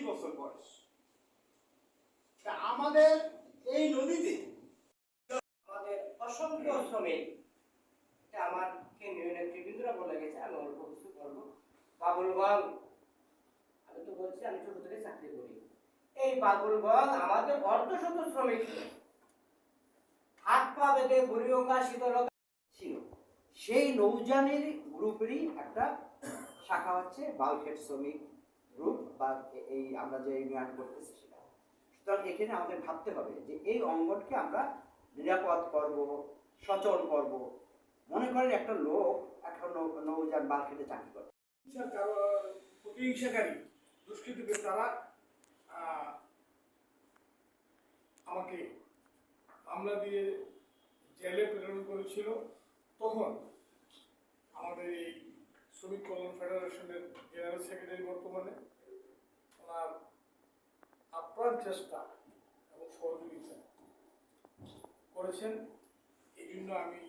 বছর বয়স। তা আমাদের এই নদীতে আমাদের অসংখ্য শ্রমিক, এটা আমার কেন্দ্রীয় নেতৃবৃন্দরা বলে গেছে, আমি অল্প কিছু বলবো। বাবুলগঞ্জ, আমি তো বলছি আমি ছোট থেকে চাকরি করি, এই বাবুলগঞ্জ আমাদের অর্ধশত শ্রমিক হাত পা বেঁধে বুড়িগঙ্গা শীতলগা ছিল। সেই নৌযানের গ্রুপেরই একটা শাখা হচ্ছে বাল্কহেড শ্রমিক গ্রুপ, বা এই আমরা যে ইউনিয়ন করতেছি সেটা। সুতরাং এখানে আমাদের ভাবতে হবে যে এই অঙ্গনকে আমরা নিরাপদ করব, সচল করব। মনে করেন একটা লোক এখন নৌযান বাল্কহেডে চাকরি করে, প্রতিহিংসাকারী দুষ্কৃতদের তারা আমাকে মামলা দিয়ে জেলে প্রেরণ করেছিল। তখন আমাদের এই শ্রমিক কল্যাণ ফেডারেশনের জেনারেল সেক্রেটারি বর্তমানে ওনার আপ্রাণ চেষ্টা এবং সহযোগিতা করেছেন। এই জন্য আমি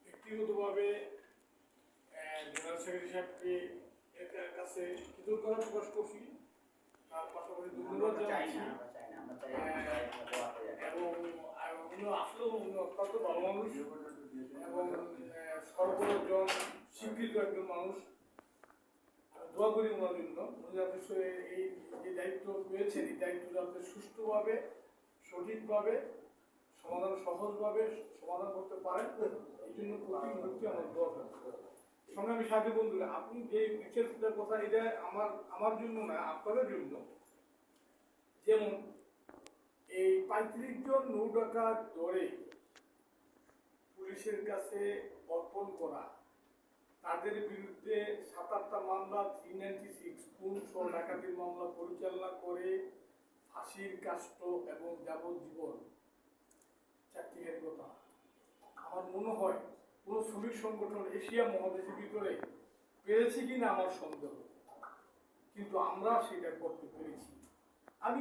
ব্যক্তিগতভাবে জেনারেল সেক্রেটারি সাহেবকে এর কাছে কৃতজ্ঞতা প্রকাশ করছি। তার পাশাপাশি ধন্যবাদ জানাচ্ছি। এবং উনি আসলেও উনি অত্যন্ত ভালো মানুষ এবং সর্বজন স্বীকৃত একজন মানুষ। আমি দোয়া করি ওনার জন্য, উনি যাতে এই যে দায়িত্ব পেয়েছেন এই দায়িত্ব যাতে সুষ্ঠুভাবে, সঠিকভাবে, সহজভাবে সমাধান করতে পারেন, এই জন্য প্রতি মুহূর্তে আমার দোয়া করি। সংগ্রামী সাথী বন্ধুরা, আপনি যে বিশেষটার কথা, এটা আমার জন্য না, আপনাদের জন্য। যেমন এই 35 জন নৌ ডাকাত ধরে পুলিশের কাছে অর্পণ করা, তাদের বিরুদ্ধে 7-8টা মামলা 396 খুন সহ ডাকাতির মামলা পরিচালনা করে ফাঁসির কাষ্ট এবং যাবজ্জীবন চাকরির কথা। আমার মনে হয় কোন শ্রমিক সংগঠন এশিয়া মহাদেশের ভিতরে পেরেছে কিনা আমার সন্দেহ, কিন্তু আমরা সেটা করতে পেরেছি। আমি